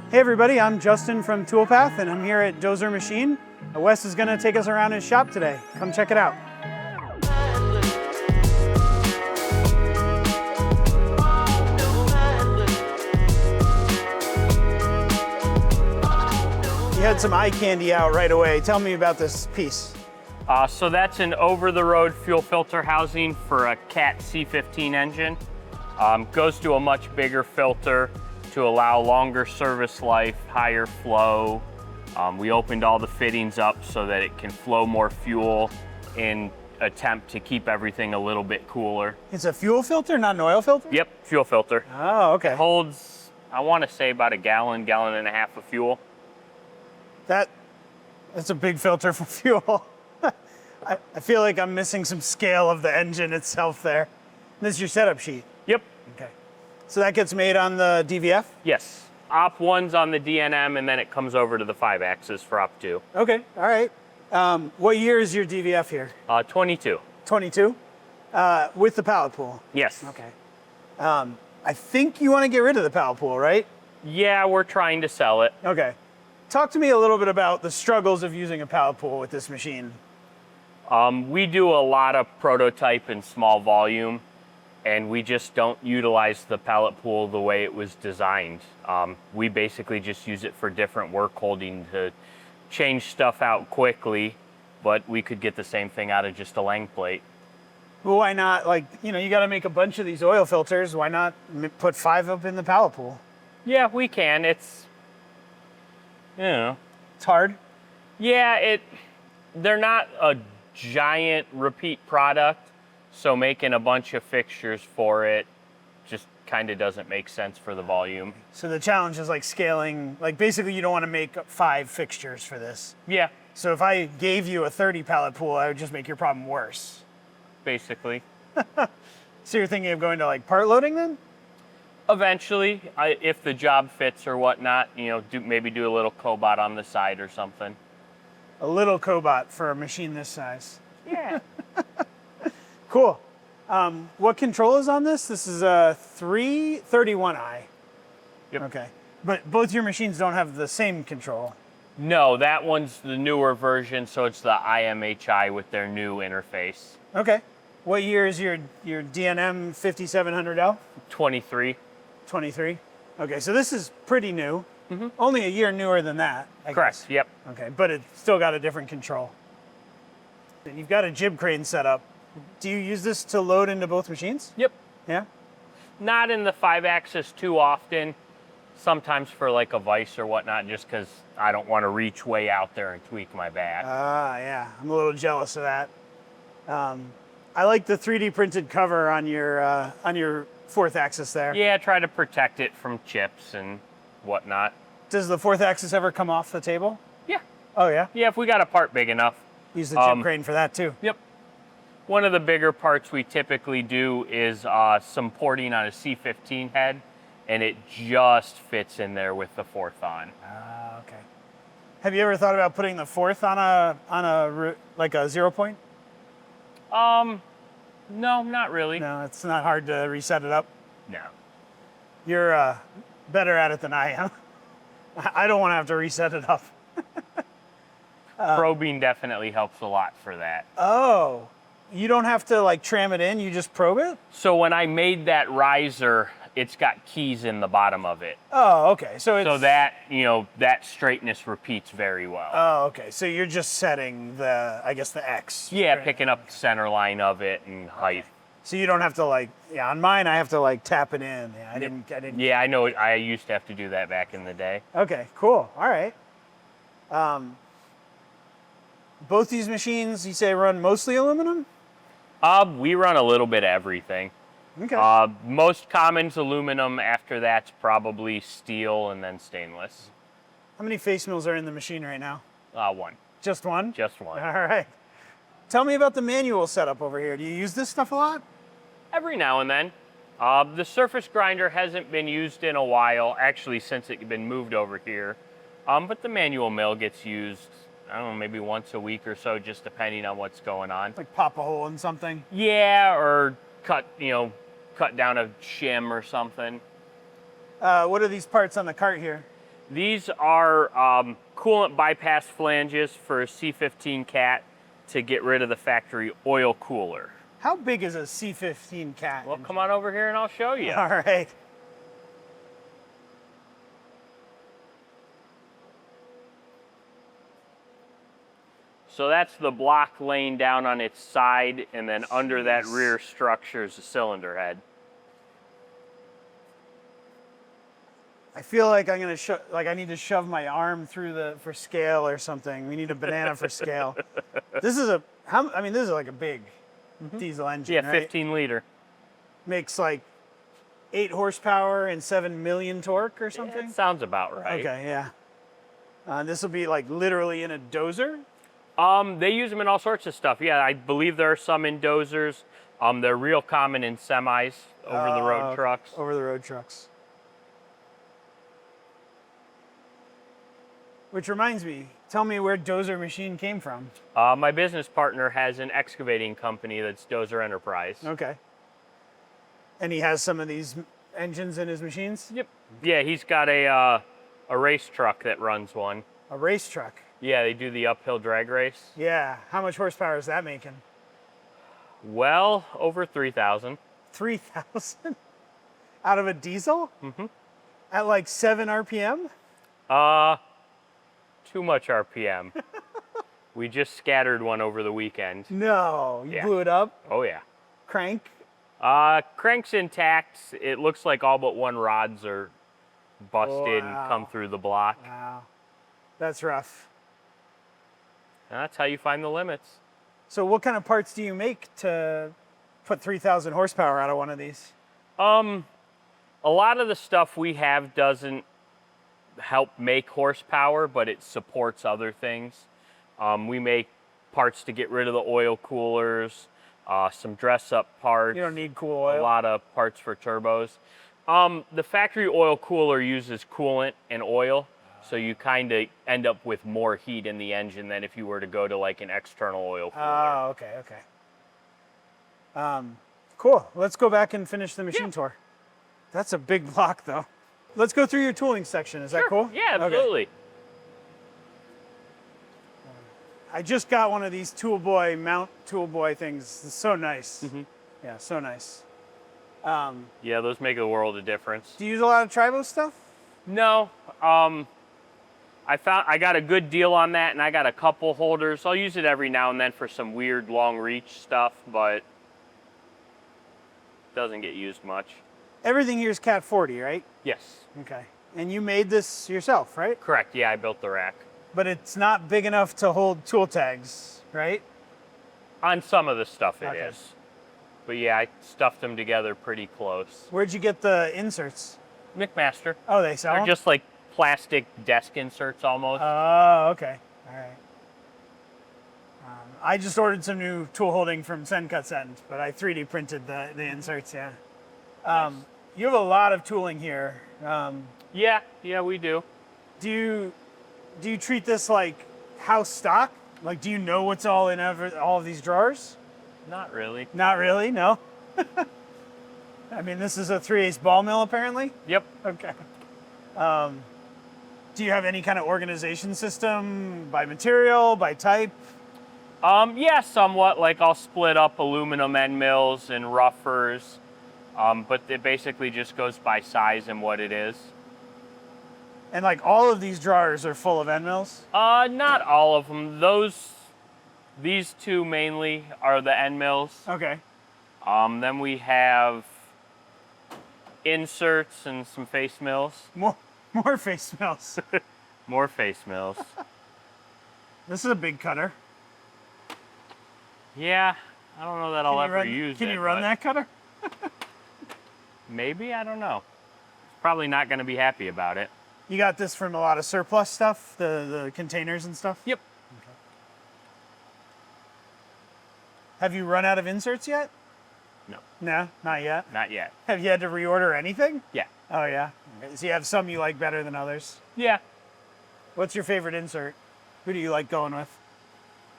Hey everybody, I'm Justin from Toolpath and I'm here at Dozer Machine. Wes is going to take us around his shop today. Come check it out. You had some eye candy out right away. Tell me about this piece. So that's an over-the-road fuel filter housing for a Cat C15 engine. Goes to a much bigger filter to allow longer service life, higher flow. We opened all the fittings up so that it can flow more fuel in attempt to keep everything a little bit cooler. It's a fuel filter, not an oil filter? Yep, fuel filter. Oh, okay. It holds, I want to say about a gallon and a half of fuel. That's a big filter for fuel. I feel like I'm missing some scale of the engine itself there. This is your setup sheet? Yep. Okay. So that gets made on the DVF? Yes. Op 1's on the DNM, and then it comes over to the 5-axis for Op 2. Okay, all right. What year is your DVF here? 22. 22? With the pallet pool? Yes. Okay. I think you want to get rid of the pallet pool, right? Yeah, we're trying to sell it. Okay. Talk to me a little bit about the struggles of using a pallet pool with this machine. We do a lot of prototype in small volume, and we just don't utilize the pallet pool the way it was designed. We basically just use it for different work holding to change stuff out quickly, but we could get the same thing out of just a lang plate. Well, why not, like, you got to make a bunch of these oil filters. Why not put 5 up in the pallet pool? Yeah, we can. It's, It's hard? Yeah, they're not a giant repeat product, so making a bunch of fixtures for it just kind of doesn't make sense for the volume. So the challenge is like scaling, like basically you don't want to make 5 fixtures for this. Yeah. So if I gave you a 30 pallet pool, I would just make your problem worse. Basically. So you're thinking of going to like part loading then? Eventually, if the job fits or whatnot, maybe do a little cobot on the side or something. A little cobot for a machine this size. Yeah. Cool. What control is on this? This is a 331i. Yep. Okay. But both your machines don't have the same control. No, that one's the newer version, so it's the IMHI with their new interface. Okay. What year is your DNM 5700L? 23. 23. Okay, so this is pretty new. Mm-hmm. Only a year newer than that, I Correct, guess. yep. Okay, but it's still got a different control. And you've got a jib crane set up. Do you use this to load into both machines? Yep. Yeah? Not in the 5-axis too often. Sometimes for like a vise or whatnot, just because I don't want to reach way out there and tweak my back. Yeah. I'm a little jealous of that. I like the 3D printed cover on your 4th axis there. Yeah, try to protect it from chips and whatnot. Does the 4th axis ever come off the table? Yeah. Oh, yeah? Yeah, if we got a part big enough. Use the jib crane for that too. Yep. One of the bigger parts we typically do is some porting on a C15 head, and it just fits in there with the 4th on. Okay. Have you ever thought about putting the 4th on a 0 point? No, not really. No, it's not hard to reset it up. No. You're better at it than I am. I don't want to have to reset it up. Probing definitely helps a lot for that. Oh, you don't have to like tram it in, you just probe it? So when I made that riser, it's got keys in the bottom of it. Oh, okay. So that, that straightness repeats very well. Oh, okay. So you're just setting the X. Yeah, right? picking up the center line of it and height. Okay. So you don't have to on mine I have to tap it in. Yeah, I didn't. Yeah, I know. I used to have to do that back in the day. Okay, cool. All right. Both these machines, you say, run mostly aluminum? We run a little bit of everything. Okay. Most common's aluminum. After that's probably steel and then stainless. How many face mills are in the machine right now? 1. Just one? Just one. All right. Tell me about the manual setup over here. Do you use this stuff a lot? Every now and then. The surface grinder hasn't been used in a while, actually since it's been moved over here. But the manual mill gets used, I don't know, maybe once a week or so, just depending on what's going on. Like pop a hole in something? Yeah, or cut down a shim or something. What are these parts on the cart here? These are coolant bypass flanges for a C15 cat to get rid of the factory oil cooler. How big is a C15 cat? Well, come on over here and I'll show you. All right. So that's the block laying down on its side, and then under that rear structure is the cylinder head. I feel like I'm gonna I need to shove my arm through for scale or something. We need a banana for scale. This is this is like a big diesel engine. Yeah, right? 15 liter. Makes like 8 horsepower and 7 million torque or something. Yeah, that sounds about right. Okay, yeah. This will be like literally in a dozer. They use them in all sorts of stuff. Yeah, I believe there are some in dozers. They're real common in semis, over-the-road trucks. Over-the-road trucks. Which reminds me, tell me where Dozer Machine came from. My business partner has an excavating company that's Dozer Enterprise. Okay. And he has some of these engines in his machines? Yep. Yeah, he's got a race truck that runs one. A race truck? Yeah, they do the uphill drag race. Yeah. How much horsepower is that making? Well, over 3,000. 3,000? Out of a diesel? Mm-hmm. At like 7 RPM? Too much RPM. We just scattered one over the weekend. No, you Yeah. blew it up? Oh yeah. Crank? Crank's intact. It looks like all but one rods are busted and come through the block. Wow. That's rough. And that's how you find the limits. So what kind of parts do you make to put 3,000 horsepower out of one of these? A lot of the stuff we have doesn't help make horsepower, but it supports other things. We make parts to get rid of the oil coolers, some dress-up parts. You don't need cool oil. A lot of parts for turbos. The factory oil cooler uses coolant and oil, so you kind of end up with more heat in the engine than if you were to go to like an external oil cooler. Oh, okay, okay. Cool. Let's go back and finish the machine tour. That's a big block, though. Let's go through your tooling section. Is that cool? Yeah, absolutely. Okay. I just got one of these mount tool boy things. It's so nice. Mm-hmm. Yeah, so nice. Yeah, those make a world of difference. Do you use a lot of Tribo stuff? No. I got a good deal on that, and I got a couple holders. I'll use it every now and then for some weird long reach stuff, but it doesn't get used much. Everything here is Cat 40, right? Yes. Okay. And you made this yourself, right? Correct. Yeah, I built the rack. But it's not big enough to hold tool tags, right? On some of the stuff it Okay. is. But yeah, I stuffed them together pretty close. Where'd you get the inserts? McMaster. Oh, they sell They're them? just like plastic desk inserts almost. Oh, okay. All right. I just ordered some new tool holding from Sendcut's End, but I 3D printed the inserts, yeah. You have a lot of tooling here. Yeah, we do. Do you treat this like house stock? Like, do you know what's all in all of these drawers? Not really. Not really, no. I mean, this is a 3/8 ball mill, apparently? Yep. Okay. Do you have any kind of organization system by material, by type? Yeah, somewhat. Like I'll split up aluminum end mills and roughers, but it basically just goes by size and what it is. And like all of these drawers are full of end mills? Not all of them. These two mainly are the end mills. Okay. Then we have inserts and some face mills. More face mills. More face mills. This is a big cutter. Yeah, I don't know that I'll ever use it. Can you run that cutter? Maybe, I don't know. Probably not going to be happy about it. You got this from a lot of surplus stuff, the containers and stuff? Yep. Okay. Have you run out of inserts yet? No. No, not yet. Not yet. Have you had to reorder anything? Yeah. Oh, yeah. Okay. So you have some you like better than others. Yeah. What's your favorite insert? Who do you like going with?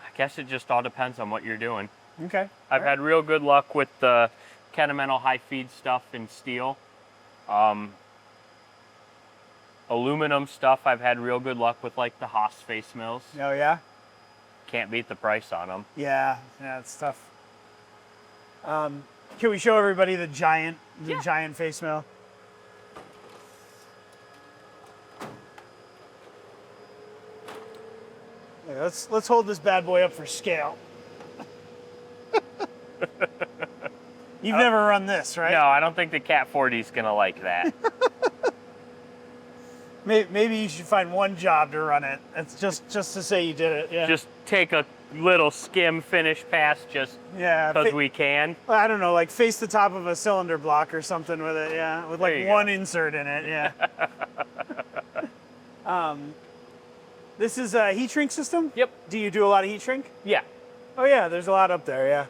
I guess it just all depends on what you're doing. Okay. I've had real good luck with the Kennametal high feed stuff in steel. Aluminum stuff, I've had real good luck with, like the Haas face mills. Oh yeah. Can't beat the price on them. Yeah, it's tough. Can we show everybody the giant face mill? Yeah, let's hold this bad boy up for scale. You've never run this, right? No, I don't think the Cat 40 is gonna like that. Maybe you should find one job to run it. It's just to say you did it. Yeah. Just take a little skim finish pass, just because we can. I don't know, like face the top of a cylinder block or something with it. Yeah, with like one insert in it. Yeah. This is a heat shrink system? Yep. Do you do a lot of heat shrink? Yeah. Oh yeah, there's a lot up there, yeah.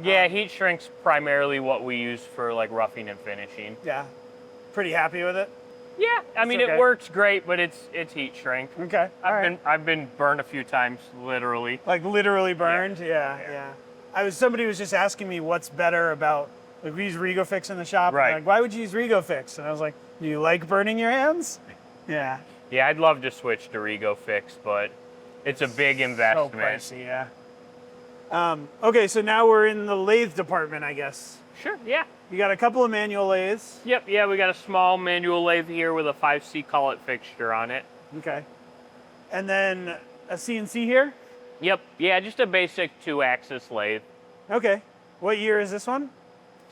Yeah, heat shrink's primarily what we use for like roughing and finishing. Yeah. Pretty happy with it? Yeah, I mean okay. It works great, but it's heat shrink. Okay. I've been burned a few times, literally. Like literally burned? Yeah. Somebody was just asking me what's better about, like we use RegoFix in the shop. Right. Like, why would you use RegoFix? And I was like, do you like burning your hands? Yeah. Yeah, I'd love to switch to RegoFix, but it's a big investment. So pricey, yeah. Okay, so now we're in the lathe department, I guess. Sure, yeah. You got a couple of manual lathes. Yep, yeah, we got a small manual lathe here with a 5C collet fixture on it. Okay. And then a CNC here? Yep, yeah, just a basic 2-axis lathe. Okay. What year is this one?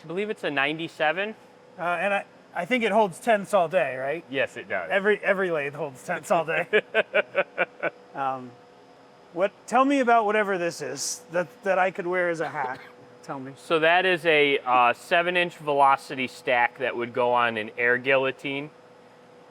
I believe it's a 97. And I think it holds tenths all day, right? Yes, it does. Every lathe holds tenths all day. Tell me about whatever this is that I could wear as a hat. Tell me. So that is a 7-inch velocity stack that would go on an air guillotine.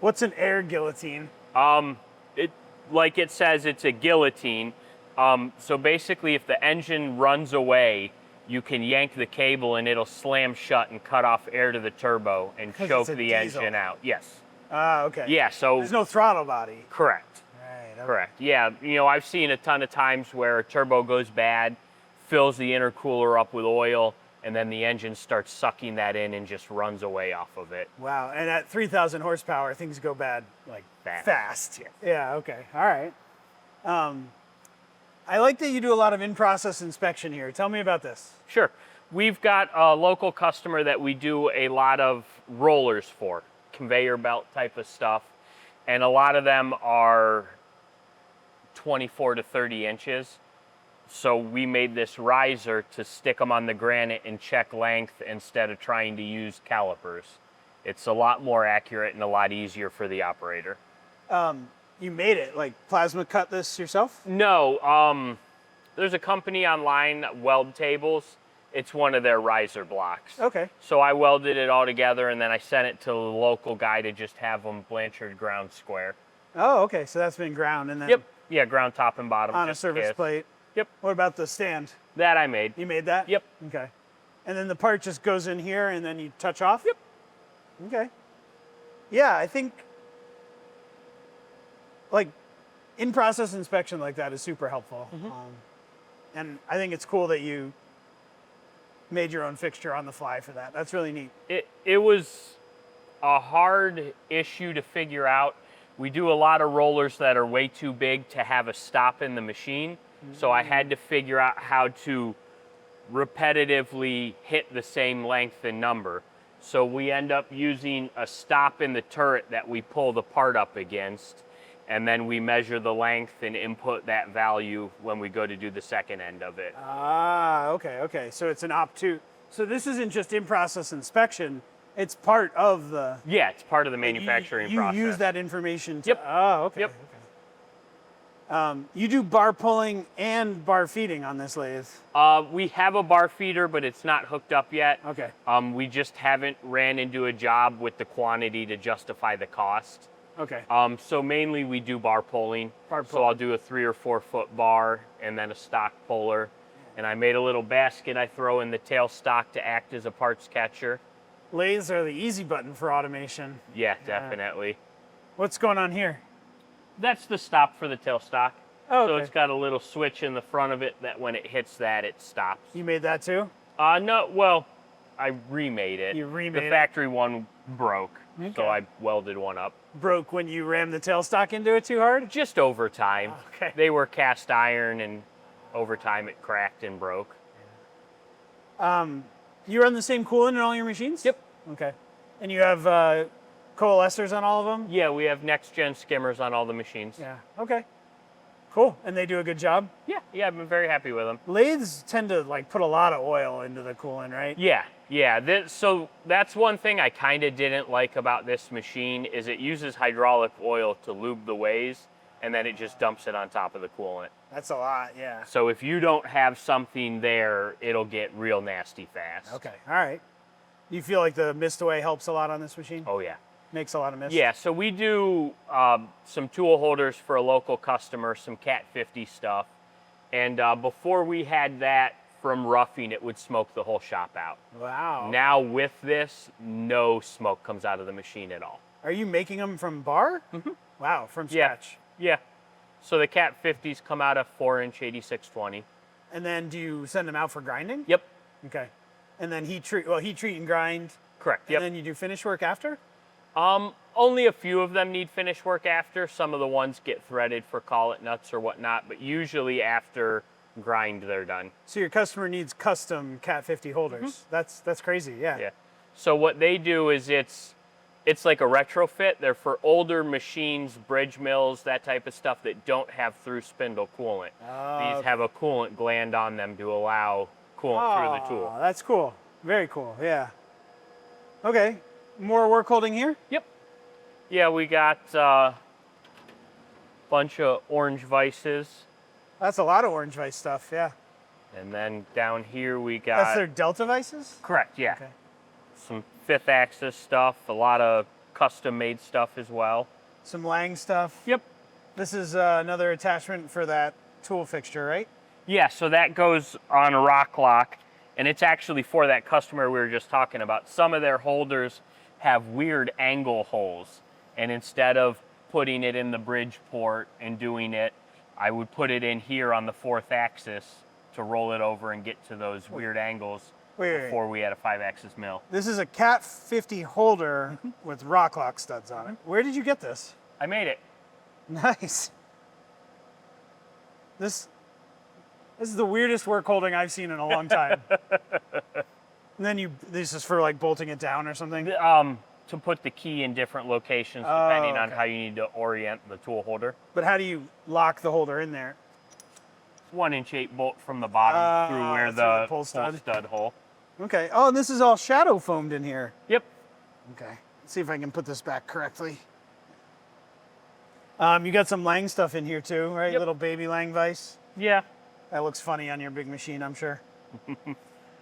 What's an air guillotine? Like it says, it's a guillotine. So basically, if the engine runs away, you can yank the cable and it'll slam shut and cut off air to the turbo and choke the engine out. Yes. Ah, okay. Yeah, so... There's no throttle body. Correct. Right. Okay. Correct. Yeah, I've seen a ton of times where a turbo goes bad, fills the intercooler up with oil, and then the engine starts sucking that in and just runs away off of it. Wow, and at 3,000 horsepower, things go bad like fast. Yeah. Yeah, okay, all right. I like that you do a lot of in-process inspection here. Tell me about this. Sure. We've got a local customer that we do a lot of rollers for, conveyor belt type of stuff, and a lot of them are 24 to 30 inches. So we made this riser to stick them on the granite and check length instead of trying to use calipers. It's a lot more accurate and a lot easier for the operator. You made it, like plasma cut this yourself? No, there's a company online, Weld Tables. It's one of their riser blocks. Okay. So I welded it all together and then I sent it to the local guy to just have them Blanchard ground square. Oh, okay, so that's been ground and then... Yep, yeah, ground top and bottom. On a service plate. Yep. What about the stand? That I made. You made that? Yep. Okay. And then the part just goes in here and then you touch off? Yep. Okay. Yeah, I think like in-process inspection like that is super helpful. And I think it's cool that you made your own fixture on the fly for that. That's really neat. It was a hard issue to figure out. We do a lot of rollers that are way too big to have a stop in the machine. So I had to figure out how to repetitively hit the same length and number. So we end up using a stop in the turret that we pull the part up against, and then we measure the length and input that value when we go to do the second end of it. Ah, okay. So it's an op2. So this isn't just in-process inspection, it's part of the... Yeah, it's part of the manufacturing process. You use that information to... Yep. Oh, okay. Yep. Okay. You do bar pulling and bar feeding on this lathe. We have a bar feeder, but it's not hooked up yet. Okay. We just haven't ran into a job with the quantity to justify the cost. Okay. So mainly we do bar pulling. So I'll do a 3 or 4 foot bar and then a stock puller. And I made a little basket I throw in the tail stock to act as a parts catcher. Lathes are the easy button for automation. Yeah, definitely. What's going on here? That's the stop for the tailstock. Oh, okay. So it's got a little switch in the front of it that when it hits that, it stops. You made that too? No, well, I remade it. You remade it? The factory one broke. So I welded one up. Broke when you rammed the tailstock into it too hard? Just over time. Okay. They were cast iron, and over time it cracked and broke. You run the same coolant in all your machines? Yep. Okay. And you have coalescers on all of them? Yeah, we have next-gen skimmers on all the machines. Yeah. Okay. Cool. And they do a good job? Yeah, I've been very happy with them. Lathes tend to like put a lot of oil into the coolant, right? Yeah. So that's one thing I kind of didn't like about this machine is it uses hydraulic oil to lube the ways, and then it just dumps it on top of the coolant. That's a lot, yeah. So if you don't have something there, it'll get real nasty fast. Okay, all right. You feel like the mist away helps a lot on this machine? Oh, yeah. Makes a lot of mist? Yeah, so we do some tool holders for a local customer, some Cat 50 stuff. And before we had that from roughing, it would smoke the whole shop out. Wow. Now with this, no smoke comes out of the machine at all. Are you making them from bar? Mm-hmm. Wow, from scratch. Yeah. So the Cat 50s come out of 4-inch 8620. And then do you send them out for grinding? Yep. Okay. And then heat treat and grind. Correct. And then you do finish work after? Only a few of them need finish work after. Some of the ones get threaded for collet nuts or whatnot, but usually after grind they're done. So your customer needs custom Cat 50 holders. Mm-hmm. That's crazy, yeah. Yeah. So what they do is it's like a retrofit. They're for older machines, bridge mills, that type of stuff that don't have through spindle coolant. These have a coolant gland on them to allow coolant through the tool. That's cool. Very cool, yeah. Okay, more work holding here? Yep. Yeah, we got a bunch of orange vices. That's a lot of orange vice stuff, yeah. And then down here we got... That's their Delta vices? Correct, yeah. Okay. Some 5th axis stuff, a lot of custom made stuff as well. Some Lang stuff? Yep. This is another attachment for that tool fixture, right? Yeah, so that goes on a rock lock, and it's actually for that customer we were just talking about. Some of their holders have weird angle holes, and instead of putting it in the bridge port and doing it, I would put it in here on the 4th axis to roll it over and get to those weird angles before we had a 5-axis mill. This is a Cat 50 holder with rock lock studs on it. Where did you get this? I made it. Nice. This is the weirdest work holding I've seen in a long time. And then this is for like bolting it down or something? To put the key in different locations depending on how you need to orient the tool holder. But how do you lock the holder in there? 1-inch 8 bolt from the bottom through where the pull stud hole. Okay. Oh, and this is all shadow foamed in here. Yep. Okay. Let's see if I can put this back correctly. You got some Lang stuff in here too, right? Yep. Little baby Lang vise. Yeah. That looks funny on your big machine, I'm sure.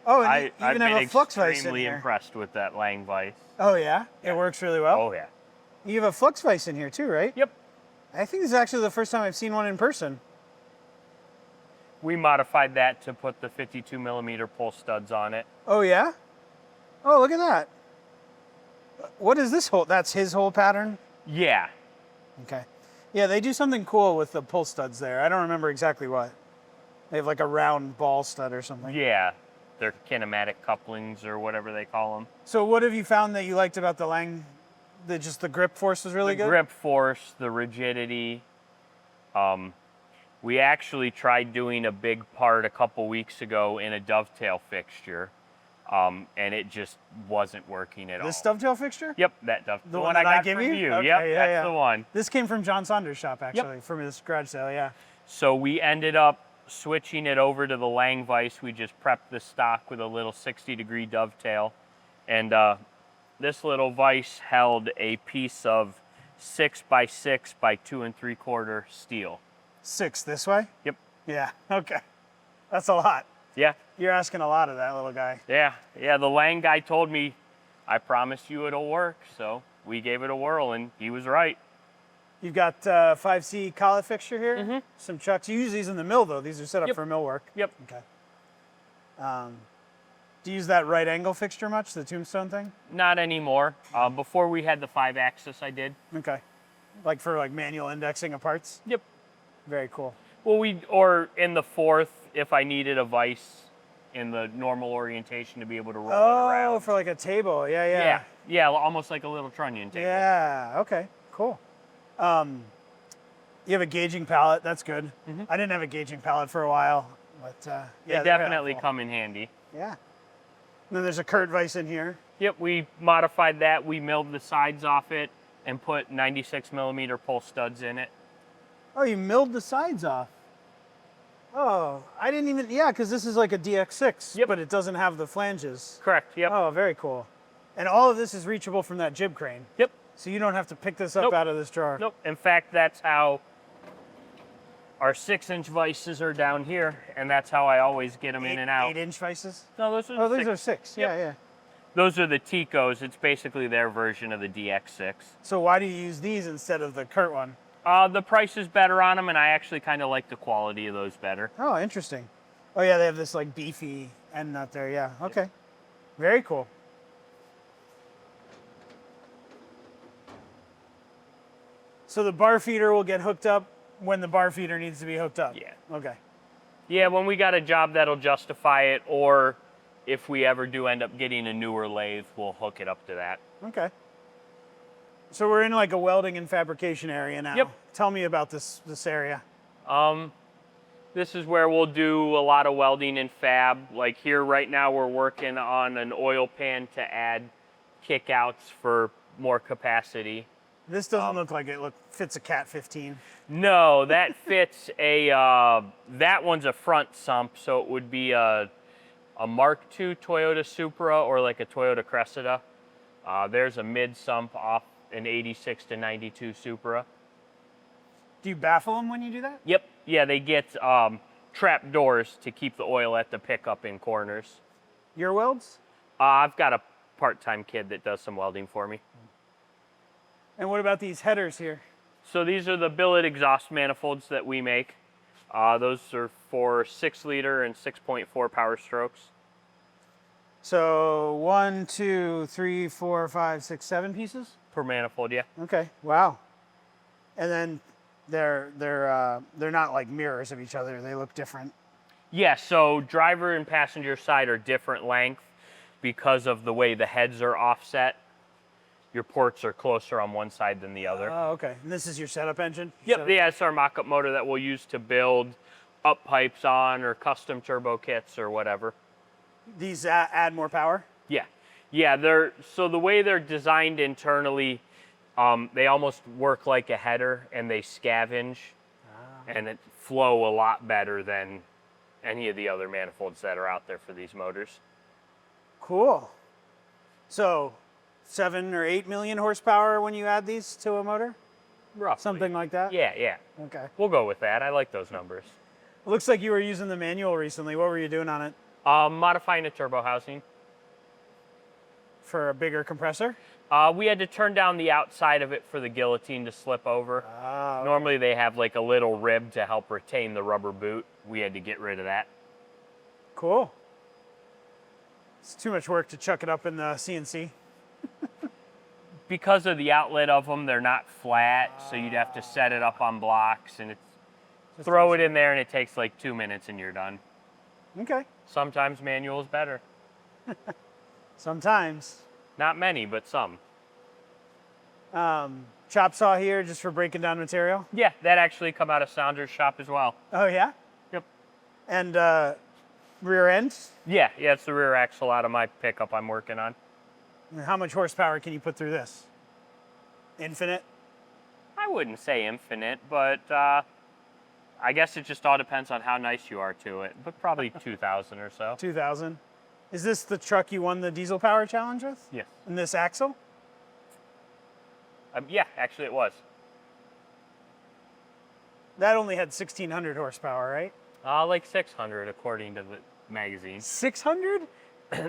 Oh, and you I've even have a been flux vise in extremely here. impressed with that Lang vise. Oh yeah? It works really well? Oh yeah. You have a flux vise in here too, right? Yep. I think this is actually the first time I've seen one in person. We modified that to put the 52 millimeter pull studs on it. Oh yeah? Oh, look at that. What is this hole? That's his hole pattern? Yeah. Okay. Yeah, they do something cool with the pull studs there. I don't remember exactly what. They have like a round ball stud or something. Yeah. They're kinematic couplings or whatever they call them. So what have you found that you liked about the Lang? Just the grip force was really good? The grip force, the rigidity. We actually tried doing a big part a couple weeks ago in a dovetail fixture, and it just wasn't working at all. This dovetail fixture? Yep, that dovetail. The one I got from you? you. Okay, Yep, yeah, that's the one. This came from John Saunders' shop, actually, from his garage sale, yeah. So we ended up switching it over to the Lang vise. We just prepped the stock with a little 60-degree dovetail. And this little vise held a piece of 6 by 6 by 2 3/4 steel. 6 this way? Yep. Yeah, okay. That's a lot. Yeah. You're asking a lot of that little guy. Yeah. The Lang guy told me, I promised you it'll work. So we gave it a whirl, and he was right. You've got 5C collet fixture here, Mm-hmm. some chucks. You use these in the mill, though. These are set up for mill work. Yep. Okay. Do you use that right angle fixture much, the tombstone thing? Not anymore. Before we had the 5-axis, I did. Okay. Like for like manual indexing of parts? Yep. Very cool. Well, or in the 4th, if I needed a vise in the normal orientation to be able to roll it around. Oh, for like a table. Yeah. Yeah, almost like a little trunnion table. Yeah, okay, cool. You have a gauging pallet, that's good. I didn't have a gauging pallet for a while, but yeah, They they're definitely helpful. come in handy. Yeah. And then there's a Kurt vise in here. Yep, we modified that. We milled the sides off it and put 96 millimeter pull studs in it. Oh, you milled the sides off. Oh, I didn't even, yeah, because this is like a DX6, Yep. but it doesn't have the flanges. Correct, yep. Oh, very cool. And all of this is reachable from that jib crane. Yep. So you don't have to pick this up Nope. out of this drawer. Nope. In fact, that's how our 6-inch vices are down here, and that's how I always get them in and out. 8-inch vices? No, those are Oh, the these are 6. Yep. Yeah, yeah. Those are the Ticos. It's basically their version of the DX6. So why do you use these instead of the Kurt one? The price is better on them, and I actually kind of like the quality of those better. Oh, interesting. Oh, yeah, they have this like beefy end nut there. Yeah, okay. Very cool. So the bar feeder will get hooked up when the bar feeder needs to be hooked up? Yeah. Okay. Yeah, when we got a job that'll justify it, or if we ever do end up getting a newer lathe, we'll hook it up to that. Okay. So we're in like a welding and fabrication area now. Yep. Tell me about this area. This is where we'll do a lot of welding and fab. Like here right now, we're working on an oil pan to add kickouts for more capacity. This doesn't look like it fits a Cat 15. No, that fits a, that one's a front sump, so it would be a Mark II Toyota Supra or like a Toyota Cressida. There's a mid sump off an 86 to 92 Supra. Do you baffle them when you do that? Yep, yeah, they get trap doors to keep the oil at the pickup in corners. Your welds? I've got a part-time kid that does some welding for me. And what about these headers here? So these are the billet exhaust manifolds that we make. Those are for 6-liter and 6.4 power strokes. So 1, 2, 3, 4, 5, 6, 7 pieces? Per manifold, yeah. Okay, wow. And then they're not like mirrors of each other. They look different. Yeah, so driver and passenger side are different length because of the way the heads are offset. Your ports are closer on one side than the other. Oh, okay. And this is your setup engine? Yep, yeah, it's our mock-up motor that we'll use to build up pipes on or custom turbo kits or whatever. These add more power? Yeah, yeah. So the way they're designed internally, they almost work like a header and they scavenge, and it flow a lot better than any of the other manifolds that are out there for these motors. Cool. So 7 or 8 million horsepower when you add these to a motor? Roughly. Something like that? Yeah, yeah. Okay. We'll go with that. I like those numbers. It looks like you were using the manual recently. What were you doing on it? Modifying a turbo housing. For a bigger compressor? We had to turn down the outside of it for the guillotine to slip over. Oh, Normally they have like a little rib to help retain the rubber boot. We had to get rid of that. cool. It's too much work to chuck it up in the CNC. Because of the outlet of them, they're not flat, so you'd have to set it up on blocks and throw it in there and it takes like 2 minutes and you're done. Okay. Sometimes manual is better. Sometimes. Not many, but some. Chop saw here just for breaking down material. Yeah, that actually come out of Saunders' shop as well. Oh, yeah? Yep. And rear end? Yeah, it's the rear axle out of my pickup I'm working on. And how much horsepower can you put through this? Infinite? I wouldn't say infinite, but I guess it just all depends on how nice you are to it. But probably 2,000 or so. 2,000. Is this the truck you won the diesel power challenge with? Yes. And this axle? Yeah, actually it was. That only had 1,600 horsepower, right? Like 600 according to the magazine. 600?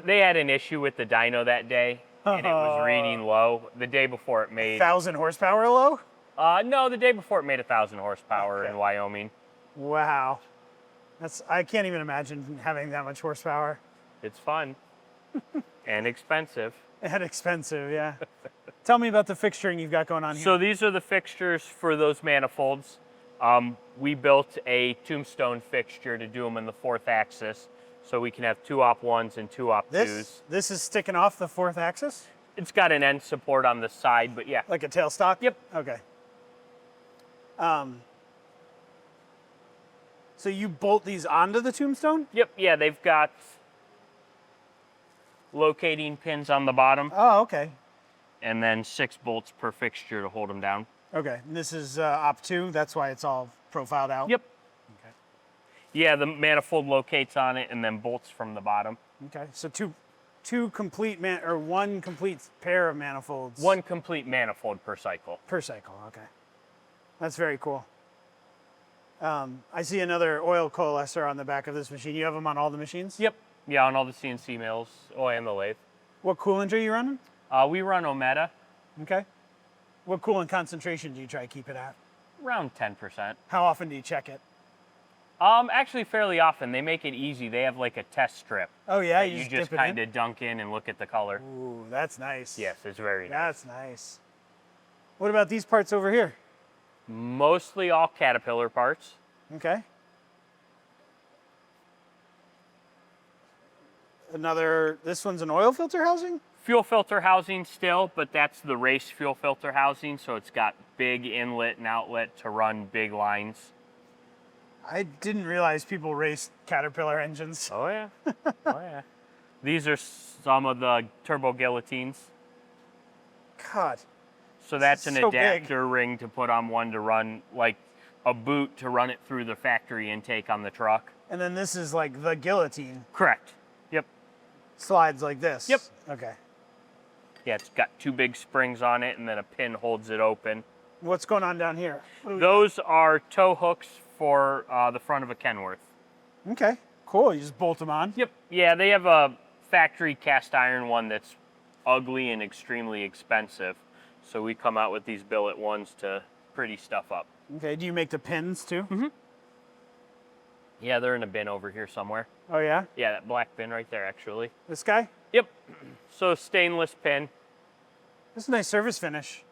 They had an issue with the dyno that day, and it was reading low. The day before it made... 1,000 horsepower low? No, the day before it made 1,000 horsepower in Wyoming. Wow. I can't even imagine having that much horsepower. It's fun and expensive. And expensive, yeah. Tell me about the fixturing you've got going on here. So these are the fixtures for those manifolds. We built a tombstone fixture to do them in the 4th axis, so we can have 2 op 1s and 2 op 2s. This is sticking off the 4th axis? It's got an end support on the side, but yeah. Like a tailstock? Yep. Okay. So you bolt these onto the tombstone? Yep, yeah, they've got locating pins on the bottom, Oh, okay. and then 6 bolts per fixture to hold them down. Okay. And this is op 2. That's why it's all profiled out? Yep. Okay. Yeah, the manifold locates on it, and then bolts from the bottom. Okay. So two complete one complete pair of manifolds. 1 complete manifold per cycle. Per cycle. Okay. That's very cool. I see another oil coalescer on the back of this machine. You have them on all the machines? Yep. Yeah, on all the CNC mills. Oh, and the lathe. What coolant are you running? We run Ometa, Okay. What coolant concentration do you try to keep it at? around 10%. How often do you check it? Actually fairly often. They make it easy. They have like a test strip. Oh yeah, You just kind of dunk in and look at the color. Ooh, that's nice. Yes, it's very nice. That's nice. What about these parts over here? Mostly all Caterpillar parts. Okay. This one's an oil filter housing? Fuel filter housing still, but that's the race fuel filter housing, so it's got big inlet and outlet to run big lines. I didn't realize people raced Caterpillar engines. Oh yeah, oh yeah. These are some of the turbo guillotines. God. So that's an So big. adapter ring to put on one to run, like a boot to run it through the factory intake on the truck. And then this is like the guillotine. Correct. Yep. Slides like this. Yep. Okay. Yeah, it's got 2 big springs on it, and then a pin holds it open. What's going on down here? What do we Those are tow hooks for the front of a Kenworth. got? Okay. Cool. You just bolt them on. Yep. Yeah, they have a factory cast iron one that's ugly and extremely expensive. So we come out with these billet ones to pretty stuff up. Okay. Do you make the pins too? Mm-hmm. Yeah, they're in a bin over here somewhere. Oh yeah. Yeah, that black bin right there, actually. This guy. Yep. So stainless pin. This is a nice surface finish.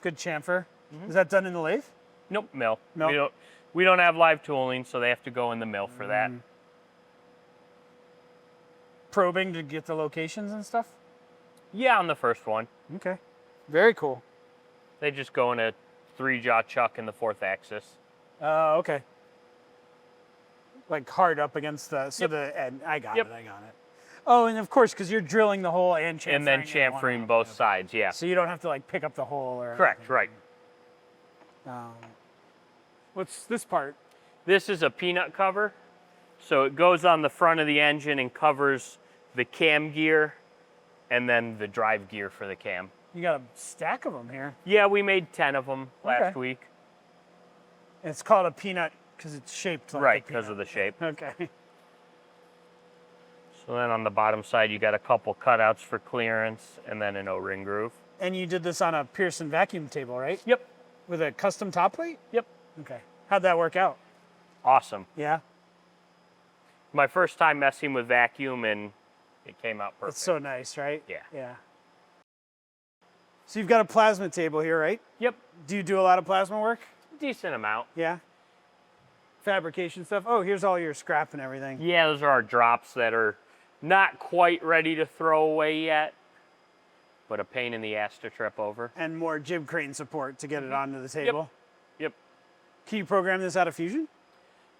Good chamfer. Is that done in the lathe? Nope, mill. Mill. We don't have live tooling, so they have to go in the mill for that. Probing to get the locations and stuff? Yeah, on the first one. Okay. Very cool. They just go in a 3-jaw chuck in the 4th axis. Okay. Like hard up against the, so Yep. and I got Yep. it. Oh, and of course, because you're drilling the hole and chamfering. And then in one chamfering end. both sides, yeah. So you don't have to like pick up the hole or. Correct, right. What's this part? This is a peanut cover. So it goes on the front of the engine and covers the cam gear and then the drive gear for the cam. You got a stack of them here. Yeah, we made 10 of them last Okay. week. It's called a peanut because it's shaped like Right, a because peanut. of the shape. Okay. So then on the bottom side, you got a couple cutouts for clearance and then an O-ring groove. And you did this on a Pearson vacuum table, right? Yep, With a custom top plate? yep. Okay. How'd that work out? Awesome. Yeah. My first time messing with vacuum and it came out perfect. It's so nice, right? Yeah. Yeah. So you've got a plasma table here, right? Yep, Do you do a lot of plasma work? decent amount. Yeah. Fabrication stuff. Oh, here's all your scrap and everything. Yeah, those are our drops that are not quite ready to throw away yet, but a pain in the ass to trip over. And more jib crane support to get it onto the table. Yep. Can you program this out of Fusion?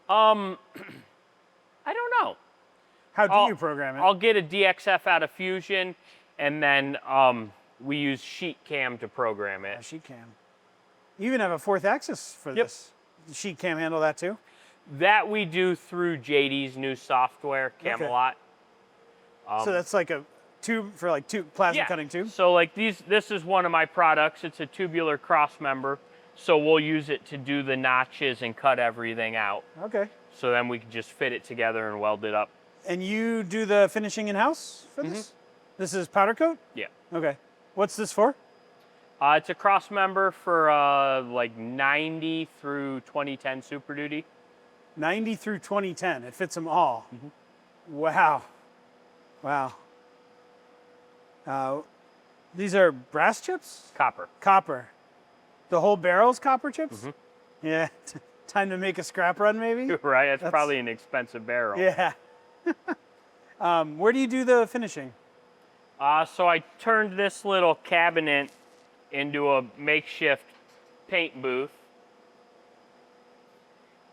I don't know. How do you program it? I'll get a DXF out of Fusion, and then we use Sheet Cam to program A it. sheet cam. You even have a 4th axis for Yep. this. The sheet cam handle that too? That we do through JD's new software, Camelot. So that's like a tube for like plasma cutting tube? So like this is one of my products. It's a tubular cross member. So we'll use it to do the notches and cut everything out. Okay. So then we can just fit it together and weld it up. And you do the finishing in-house for this? This is powder coat? Yeah. Okay. What's this for? It's a cross member for like 90 through 2010 Super Duty. 90 through 2010. It fits them all. Wow. Wow. These are brass chips? Copper. Copper. The whole barrel's copper chips? Yeah. Time to make a scrap run, maybe? Right, that's probably an expensive barrel. Yeah. Where do you do the finishing? So I turned this little cabinet into a makeshift paint booth.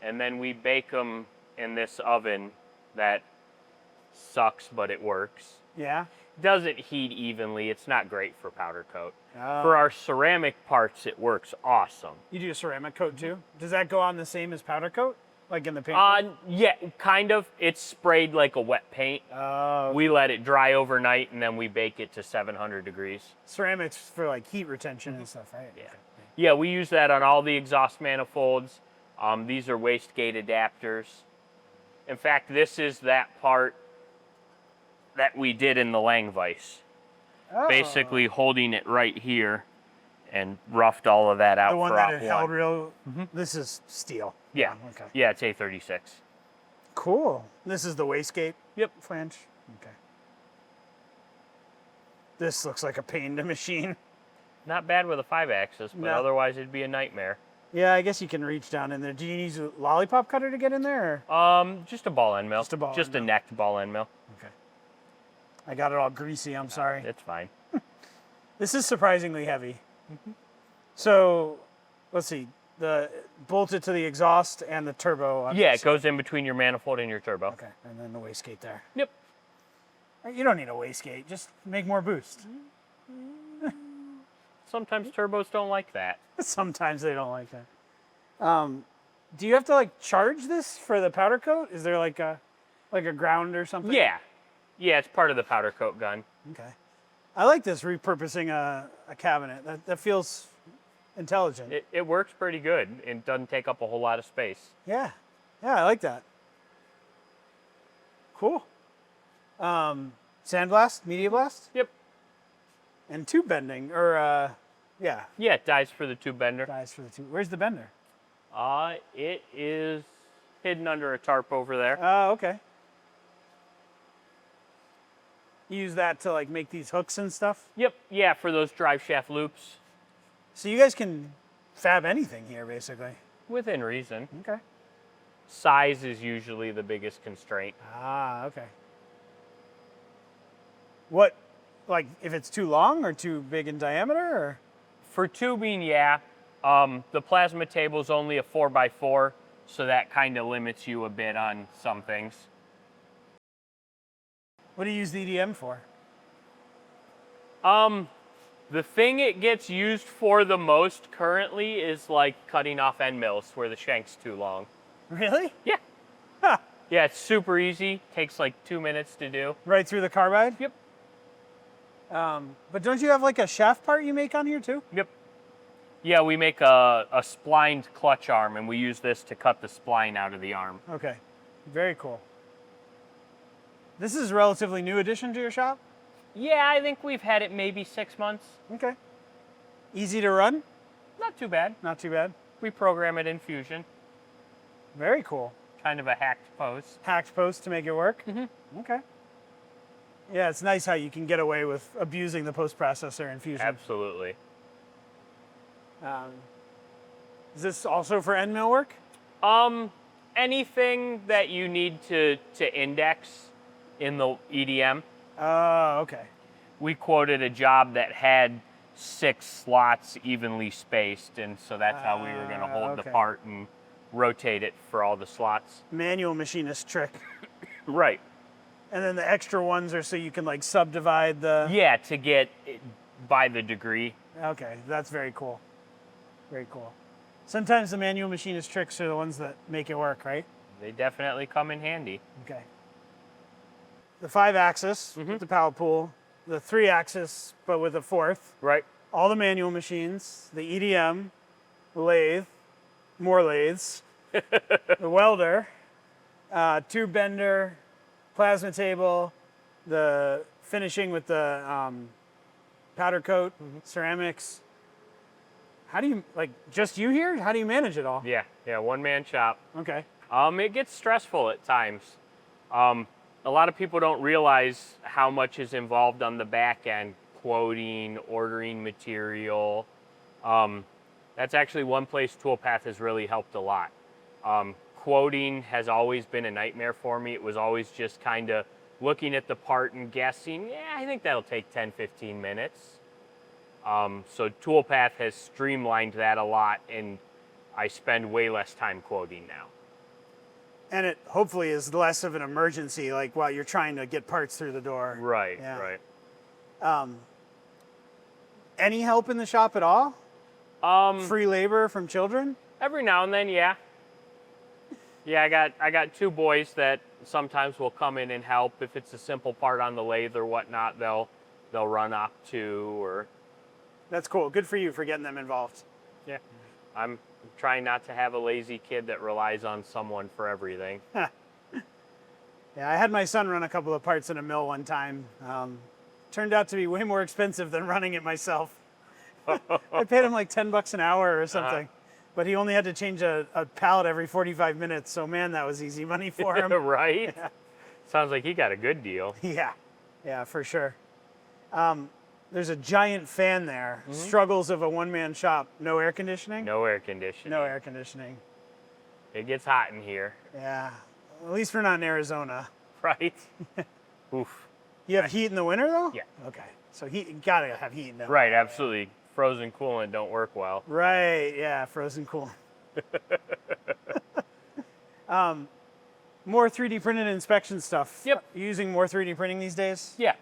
And then we bake them in this oven that sucks, but it works. Yeah. Doesn't heat evenly. It's not great for powder coat. Oh. For our ceramic parts, it works awesome. You do a ceramic coat too? Does that go on the same as powder coat? Like in the paint? Yeah, kind of. It's sprayed like a wet paint. Oh. We let it dry overnight and then we bake it to 700 degrees. Ceramics for like heat retention and stuff, right? Yeah. Okay. Yeah, we use that on all the exhaust manifolds. These are wastegate adapters. In fact, this is that part that we did in the Langvise. Oh. Basically holding it right here and roughed all of that out The one for that op it held one. real. This is steel. Yeah. Okay. Yeah, it's A36. Cool. This is the wastegate. Yep. Flange. Okay. This looks like a pain to machine. Not bad with a 5-axis, but No. otherwise it'd be a nightmare. Yeah, I guess you can reach down in there. Do you use a lollipop cutter to get in there? Just a ball end mill. Just a ball Just end a necked ball end mill. Okay. I got it all greasy. I'm sorry. It's fine. This is surprisingly heavy. So, let's see. The bolted to the exhaust and the turbo. Yeah, it goes in between your manifold and your turbo. Okay, and then the wastegate there. Yep. You don't need a wastegate. Just make more boost. Sometimes turbos don't like that. Sometimes they don't like that. Do you have to like charge this for the powder coat? Is there like a ground or something? Yeah. Yeah, it's part of the powder coat gun. Okay. I like this repurposing a cabinet. That feels intelligent. It works pretty good. It doesn't take up a whole lot of space. Yeah. Yeah, I like that. Cool. Sandblast, media blast, Yep. and tube bending, or yeah, Yeah, it dies for the tube bender. dies for the tube. Where's the bender? It is hidden under a tarp over there. Oh, okay. You use that to like make these hooks and stuff. Yep. Yeah, for those drive shaft loops. So you guys can fab anything here, basically. Within reason. Okay. Size is usually the biggest constraint. Ah, okay. What, like, if it's too long or too big in diameter, or? For tubing, yeah. The plasma table is only a 4x4, so that kind of limits you a bit on some things. What do you use the EDM for? The thing it gets used for the most currently is like cutting off end mills where the shank's too long. Really? Yeah. Ha! Yeah, it's super easy. Takes like 2 minutes to do. Right through the carbide? Yep. But don't you have like a shaft part you make on here too? Yep. Yeah, we make a splined clutch arm, and we use this to cut the spline out of the arm. Okay. Very cool. This is a relatively new addition to your shop? Yeah, I think we've had it maybe 6 months. Okay. Easy to run? Not too bad. Not too bad. We program it in Fusion. Very cool. Kind of a hacked post. Hacked post to make it work? Mm-hmm. Okay. Yeah, it's nice how you can get away with abusing the post processor in Fusion. Absolutely. Is this also for end mill work? Anything that you need to index in the EDM. Oh, okay. We quoted a job that had 6 slots evenly spaced, and so that's how we were going to hold okay. the part and rotate it for all the slots. Manual machinist trick. Right. And then the extra ones are so you can like subdivide the... Yeah, to get it by the degree. Okay, that's very cool. Very cool. Sometimes the manual machinist tricks are the ones that make it work, right? They definitely come in handy. Okay. The 5-axis with the pallet pool, the 3-axis but with a 4th, Right. all the manual machines, the EDM, the lathe, more lathes, the welder, tube bender, plasma table, the finishing with the powder coat, ceramics. How do you, like, just you here? How do you manage it all? Yeah, one-man shop. Okay. It gets stressful at times. A lot of people don't realize how much is involved on the back end, quoting, ordering material. That's actually one place Toolpath has really helped a lot. Quoting has always been a nightmare for me. It was always just kind of looking at the part and guessing, yeah, I think that'll take 10, 15 minutes. So Toolpath has streamlined that a lot, and I spend way less time quoting now. And it hopefully is less of an emergency, like while you're trying to get parts through the door. Right, Yeah. right. Any help in the shop at all? Free labor from children? Every now and then, yeah. Yeah, I got 2 boys that sometimes will come in and help. If it's a simple part on the lathe or whatnot, they'll run up to, or That's cool. Good for you for getting them involved. yeah. I'm trying not to have a lazy kid that relies on someone for everything. Yeah, I had my son run a couple of parts in a mill one time. Turned out to be way more expensive than running it myself. I paid him like $10 an hour or something. But he only had to change a pallet every 45 minutes, so man, that was easy money for him. Right? Yeah. Sounds like he got a good deal. Yeah, for sure. There's a giant fan there. Struggles of a one-man shop. No air conditioning? No air conditioning. No air conditioning. It gets hot in here. Yeah, at least we're not in Arizona. Right? Oof. You have heat in the winter, though? Yeah. Okay, so you gotta have heat in the Right, absolutely. Frozen coolant don't work well. Right, yeah, frozen cool. More 3D printed inspection stuff. Yep. You using more 3D printing these days? Yeah.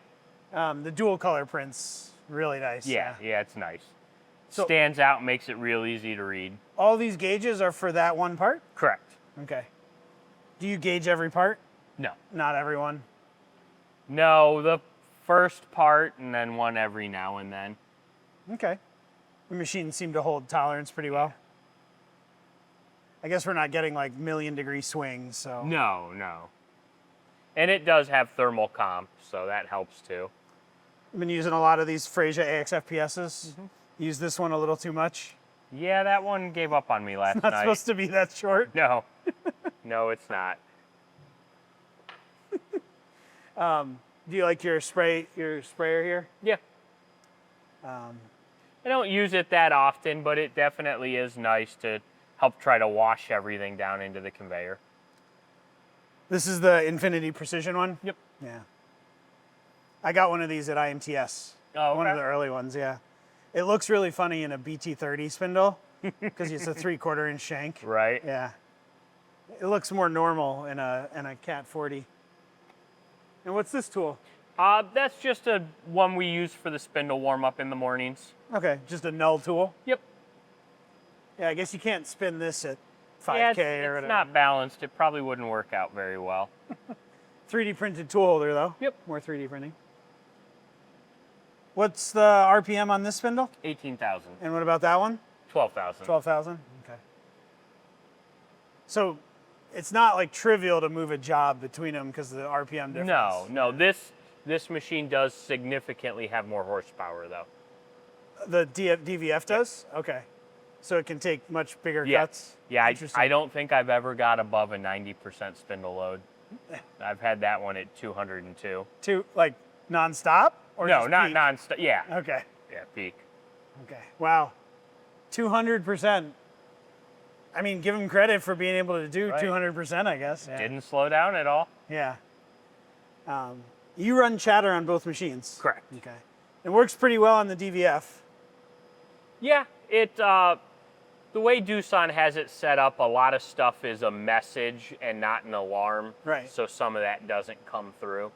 The dual color prints, really nice. Yeah, it's nice. So- Stands out, makes it real easy to read. All these gauges are for that one part? Correct. Okay. Do you gauge every part? No. Not everyone. No, the first part and then one every now and then. Okay. The machines seem to hold tolerance pretty well. I guess we're not getting like million-degree swings, so. No. And it does have thermal comp, so that helps too. I've been using a lot of these Frasia AXFPSs. Use this one a little too much. Yeah, that one gave up on me last Not night. supposed to be that short. No. No, it's not. Do you like your sprayer here? Yeah. I don't use it that often, but it definitely is nice to help try to wash everything down into the conveyor. This is the Infinity Precision one? Yep. Yeah. I got one of these at IMTS. Oh, One of okay. the early ones, yeah. It looks really funny in a BT30 spindle because it's a 3/4 inch shank. Right. Yeah. It looks more normal in a Cat 40. And what's this tool? That's just a one we use for the spindle warm-up in the mornings. Okay, just a null tool. Yep. Yeah, I guess you can't spin this at 5K Yeah, or it's whatever. not balanced. It probably wouldn't work out very well. 3D printed tool holder though. Yep. More 3D printing. What's the RPM on this spindle? 18,000. And what about that one? 12,000. 12,000? Okay. So it's not like trivial to move a job between them because of the RPM difference. No. This machine does significantly have more horsepower, though. The DVF does? Okay. So it can take much bigger Yeah. cuts? Yeah, Interesting. I don't think I've ever got above a 90% spindle load. I've had that one at 202. Like nonstop? Or No, just not peak? non-stop. Yeah. Okay. Yeah, peak. Okay. Wow. 200%. I mean, give them credit for being able to do Right. 200%, I guess. Yeah. Didn't slow down at all. Yeah. You run chatter on both machines? Correct. Okay. It works pretty well on the DVF. Yeah, the way Doosan has it set up, a lot of stuff is a message and not an alarm. Right. So some of that doesn't come through.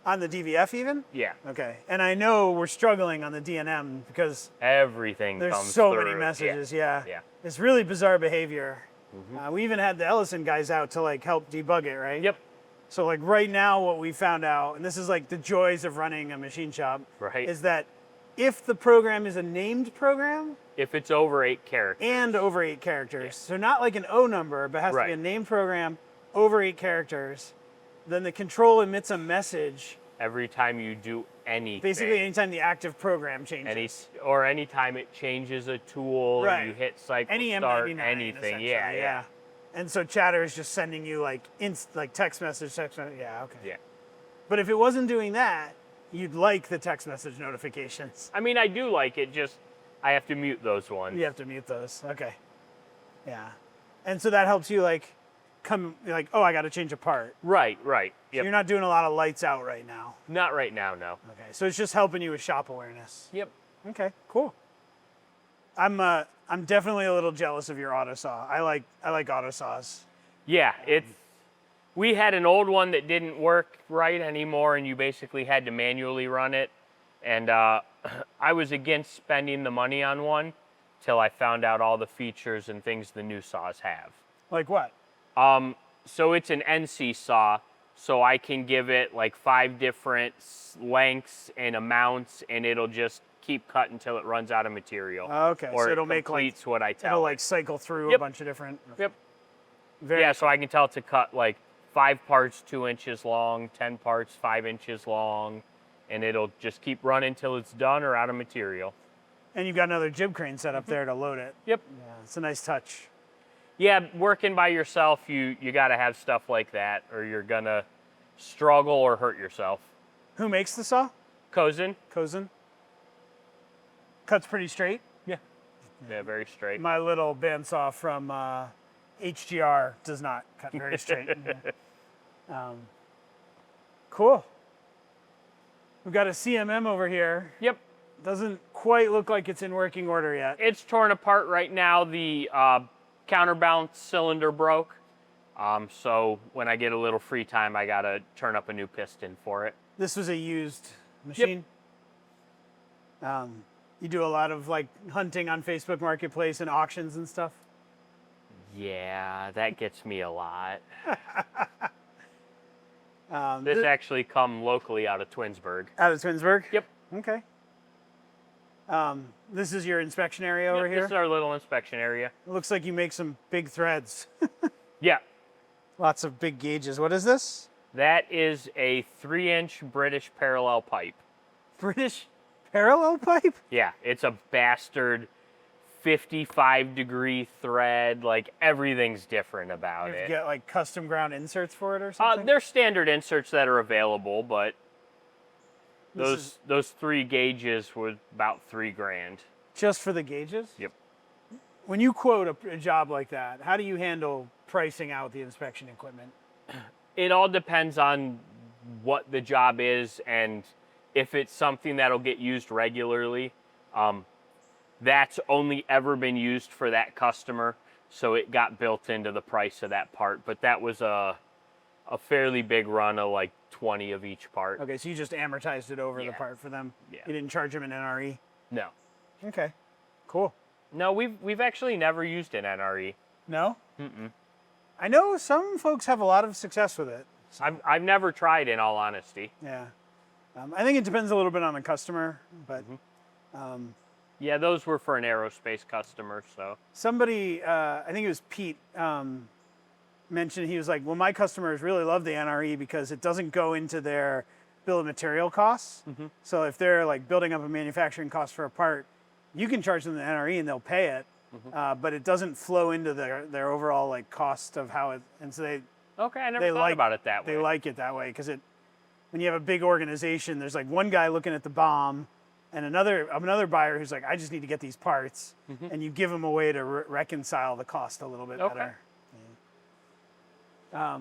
On the DVF even? Yeah. Okay. And I know we're struggling on the DNM because Everything there's comes so through. many messages. Yeah. Yeah. It's really bizarre behavior. We even had the Ellison guys out to like help debug it, right? Yep. So like right now what we found out, and this is like the joys of running a machine shop, Right. is that if the program is a named program If it's over 8 characters. and over 8 characters, so not like an O number, but has to be Right. a named program over 8 characters, then the control emits a message Every time you do anything. basically anytime the active program changes. Anytime it changes a tool, Right. you hit cycle Any start, M99, anything. essentially, Yeah. And so chatter is just sending you like text message. Yeah, okay. Yeah. But if it wasn't doing that, you'd like the text message notifications. I mean, I do like it, just I have to mute those ones. You have to mute those. Okay. Yeah. And so that helps you like come like, oh, I got to change a part. Right. So you're not doing a lot of lights out right now. Not right now, no. Okay, so it's just helping you with shop awareness. Yep. Okay, cool. I'm definitely a little jealous of your auto saw. I like auto saws. Yeah, we had an old one that didn't work right anymore, and you basically had to manually run it. And I was against spending the money on one till I found out all the features and things the new saws have. Like what? So it's an NC saw, so I can give it like 5 different lengths and amounts, and it'll just keep cutting until it runs out of material. Okay, or so it'll it make like completes what I tell it'll it. like cycle through a Yep. bunch of different. Yep. Very Yeah, so I can tell it to cut like 5 parts 2 inches long, 10 parts 5 inches long, and it'll just keep running till it's done or out of material. And you've got another jib crane set up there to load it. Yep. Yeah, it's a nice touch. Yeah, working by yourself, you got to have stuff like that, or you're gonna struggle or hurt yourself. Who makes the saw? Cozen? Cozen. Cuts pretty straight. Yeah. Yeah, very straight. My little bandsaw from HGR does not cut very straight. Cool. We've got a CMM over here. Yep. Doesn't quite look like it's in working order yet. It's torn apart right now. The counterbalance cylinder broke. So when I get a little free time, I gotta turn up a new piston for it. This was a used machine. You do a lot of like hunting on Facebook Marketplace and auctions and stuff. Yeah, that gets me a lot. This This actually come locally out of Twinsburg. out of Twinsburg. Yep. Okay. This is your inspection area over Yep, here. This is our little inspection area. It looks like you make some big threads. Yeah, Lots of big gauges. What is this? that is a 3-inch British parallel pipe. British parallel pipe? Yeah, it's a bastard 55-degree thread. Like, everything's different about You it. get like custom ground inserts for it or something? There's standard inserts that are available, but This those 3 gauges were about $3,000. Just for the gauges? Yep. When you quote a job like that, how do you handle pricing out the inspection equipment? It all depends on what the job is, and if it's something that'll get used regularly. That's only ever been used for that customer, so it got built into the price of that part. But that was a fairly big run of like 20 of each part. Okay, so you just amortized it over the Yeah. part for them. Yeah. You didn't charge them an NRE. No. Okay, cool. No, we've actually never used an NRE. No? Mm-mm. I know some folks have a lot of success with it. I've never tried, in all honesty. Yeah. I think it depends a little bit on the customer, but Yeah, those were for an aerospace customer, so. somebody, I think it was Pete, mentioned, he was like, well, my customers really love the NRE because it doesn't go into their bill of material costs. So if they're like building up a manufacturing cost for a part, you can charge them the NRE and they'll pay it, but it doesn't flow into their overall like cost of how it, and so Okay, I never they thought like about it that way. they like it that way because when you have a big organization, there's like one guy looking at the BOM and another buyer who's like, I just need to get these parts, and you give them a way to reconcile the cost a little bit Okay. better. Yeah.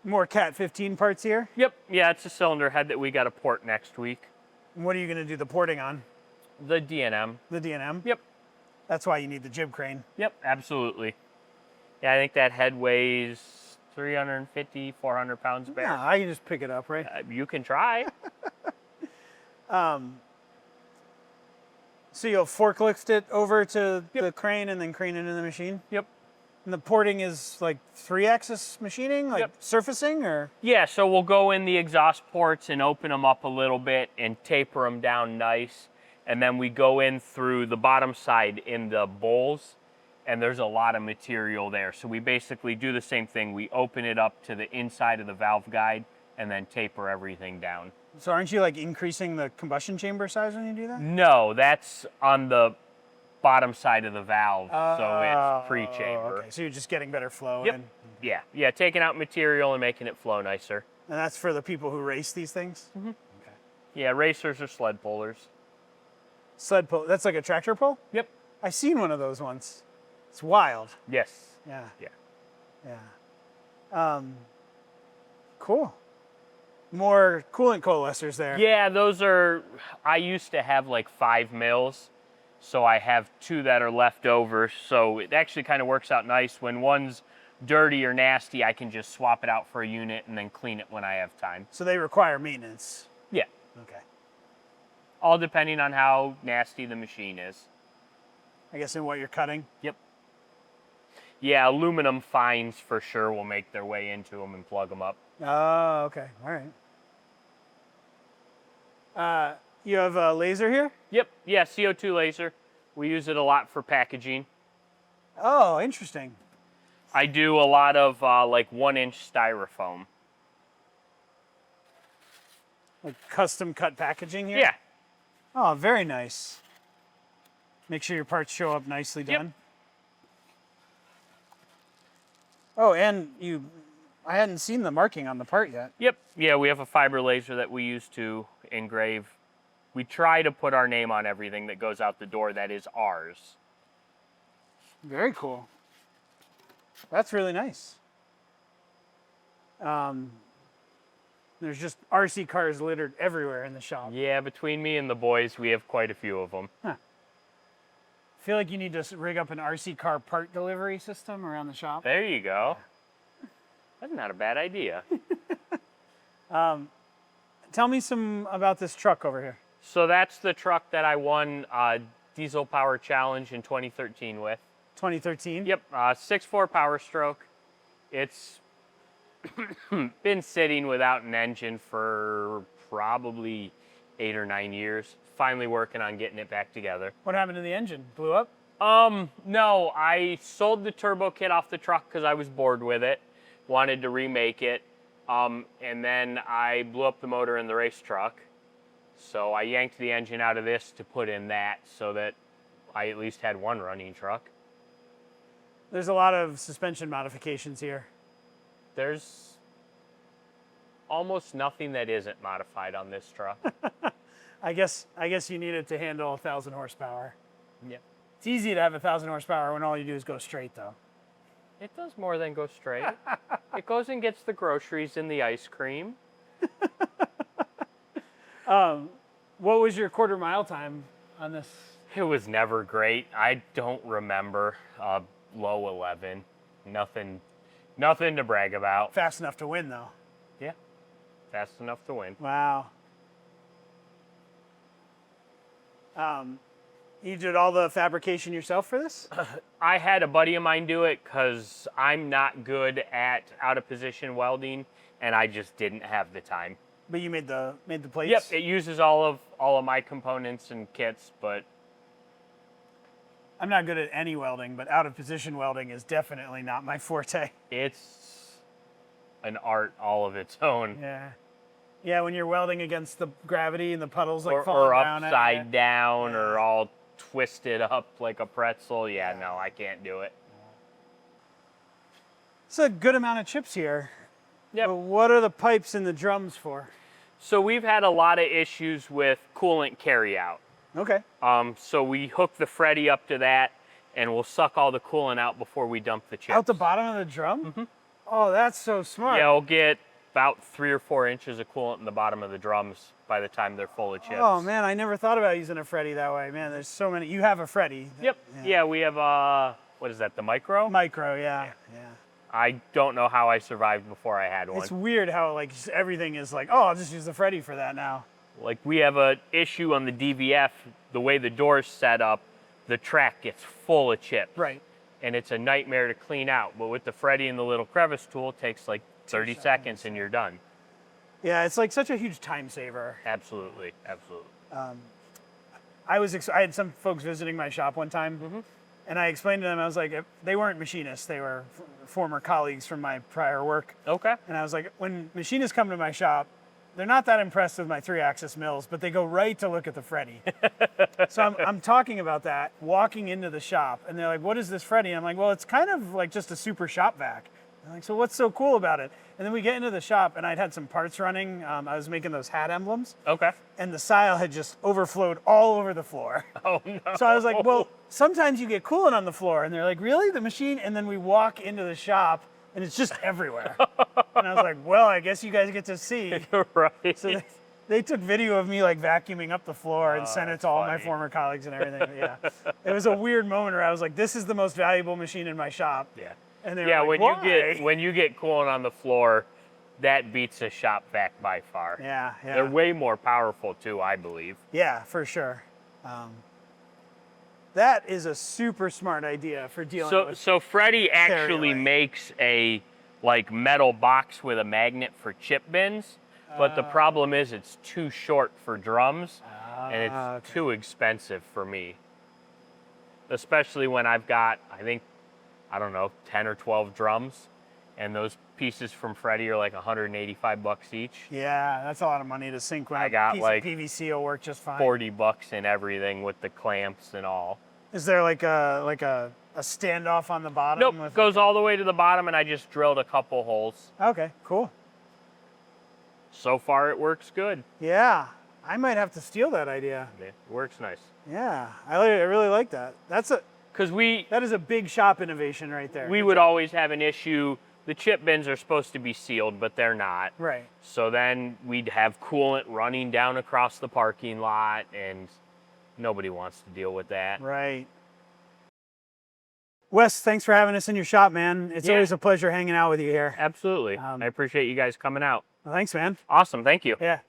More Cat 15 parts here. Yep, yeah, it's a cylinder head that we got to port next week. And what are you going to do the porting on? The D&M. The D&M? Yep, That's why you need the jib crane. yep, absolutely. Yeah, I think that head weighs 350, 400 pounds back. Yeah, I can just pick it up, right? You can try. So you'll forklift it over to the crane and then crane it into the machine? Yep. And the porting is like 3-axis machining, like Yep. surfacing, or? Yeah, so we'll go in the exhaust ports and open them up a little bit and taper them down nice. And then we go in through the bottom side in the bowls, and there's a lot of material there. So we basically do the same thing. We open it up to the inside of the valve guide and then taper everything down. So aren't you like increasing the combustion chamber size when you do that? No, that's on the bottom side of the valve, so it's pre-chamber. Okay, so you're just getting better flow. Yep. And Yeah, taking out material and making it flow nicer. that's for the people who race these things? Yeah, racers or sled pullers. Sled pull, that's like a tractor pull? Yep. I seen one of those once. It's wild. Yes. Yeah. Yeah. Yeah. Cool. More coolant coalescers there. Yeah, those are, I used to have like 5 mils, so I have 2 that are left over. So it actually kind of works out nice. When one's dirty or nasty, I can just swap it out for a unit and then clean it when I have time. So they require maintenance. Yeah, Okay. all depending on how nasty the machine is. I guess in what you're cutting. Yep. Yeah, aluminum fines for sure will make their way into them and plug them up. Oh, okay. All right. You have a laser here? Yep, yeah, CO2 laser. We use it a lot for packaging. Oh, interesting. I do a lot of like 1-inch styrofoam. Like custom cut packaging here? Yeah. Oh, very nice. Make sure your parts show up nicely done. Yep. Oh, and I hadn't seen the marking on the part yet. Yep. Yeah, we have a fiber laser that we use to engrave. We try to put our name on everything that goes out the door that is ours. Very cool. That's really nice. There's just RC cars littered everywhere in the shop. Yeah, between me and the boys, we have quite a few of them. Huh. I feel like you need to rig up an RC car part delivery system around the shop. There you go. That's not a bad idea. Tell me some about this truck over here. So that's the truck that I won Diesel Power Challenge in 2013 with. 2013? Yep, 6.4 Power Stroke. It's been sitting without an engine for probably 8 or 9 years. Finally working on getting it back together. What happened to the engine? Blew up? No, I sold the turbo kit off the truck because I was bored with it. Wanted to remake it. And then I blew up the motor in the race truck. So I yanked the engine out of this to put in that so that I at least had one running truck. There's a lot of suspension modifications here. There's almost nothing that isn't modified on this truck. I guess you need it to handle 1,000 horsepower. Yep. It's easy to have 1,000 horsepower when all you do is go straight, though. It does more than go straight. It goes and gets the groceries and the ice cream. What was your quarter mile time on this? It was never great. I don't remember. Low 11. Nothing to brag about. Fast enough to win, though. Yeah. Fast enough to win. Wow. You did all the fabrication yourself for this? I had a buddy of mine do it because I'm not good at out-of-position welding, and I just didn't have the time. But you made the plates? Yep, it uses all of my components and kits, but I'm not good at any welding, but out-of-position welding is definitely not my forte. it's an art all of its own. Yeah. Yeah, when you're welding against the gravity and the puddles like Or falling down. upside down, or all twisted up like a pretzel. Yeah, no, I can't do it. It's a good amount of chips here. Yep. But what are the pipes and the drums for? So we've had a lot of issues with coolant carryout. Okay. So we hook the Freddy up to that, and we'll suck all the coolant out before we dump the chips. Out the bottom of the drum? Mm-hmm. Oh, that's so smart. Yeah, we'll get about 3 or 4 inches of coolant in the bottom of the drums by the time they're full of chips. Oh man, I never thought about using a Freddy that way. Man, there's so many. You have a Freddy. Yep. Yeah, we have what is that? The micro? Micro, yeah. I don't know how I survived before I had one. It's weird how like just everything is like, oh, I'll just use the Freddy for that now. Like we have an issue on the DVF, the way the door's set up, the track gets full of chips. Right. And it's a nightmare to clean out. But with the Freddy and the little crevice tool, it takes like 30 seconds and you're done. Yeah, it's like such a huge time saver. Absolutely, absolutely. I had some folks visiting my shop one time, and I explained to them, I was like, they weren't machinists, they were former colleagues from my prior work. Okay. And I was like, when machinists come to my shop, they're not that impressed with my 3-axis mills, but they go right to look at the Freddy. So I'm talking about that, walking into the shop, and they're like, what is this Freddy? And I'm like, well, it's kind of like just a super shop vac. I'm like, so what's so cool about it? And then we get into the shop, and I'd had some parts running. I was making those hat emblems. Okay. And the sile had just overflowed all over the floor. Oh, no. So I was like, well, sometimes you get coolant on the floor. And they're like, really? The machine? And then we walk into the shop and it's just everywhere. And I was like, well, I guess you guys get to see. Right. So they took video of me like vacuuming up the floor and sent it to all my funny. former colleagues and everything. Yeah, it was a weird moment where I was like, this is the most valuable machine in my shop. Yeah. And they were Yeah, like, when you get coolant on the floor, that beats a shop vac by far. Yeah, yeah. They're way more powerful too, I believe. Yeah, for sure. That is a super smart idea for dealing with. So Freddie actually carrier. makes a like metal box with a magnet for chip bins, but the problem is it's too short for drums, and it's okay. too expensive for me. Especially when I've got, I don't know, 10 or 12 drums, and those pieces from Freddie are like 185 bucks each. Yeah, that's a lot of money to sink when I a got piece like of PVC will work just fine. 40 bucks and everything with the clamps and all. Is there like a standoff on the bottom? Nope, with goes all the way to the bottom, and I just drilled a couple holes. Okay, cool. So far, it works good. Yeah, I might have to steal that idea. It works nice. Yeah, I really like that. Because That is a big shop innovation right there. we would always have an issue. The chip bins are supposed to be sealed, but they're not. Right. So then we'd have coolant running down across the parking lot, and nobody wants to deal with that. Right. Wes, thanks for having us in your shop, man. It's Yeah. always a pleasure hanging out with you here. Absolutely. I appreciate you guys coming out. Well, thanks, man. Awesome. Thank you. Yeah.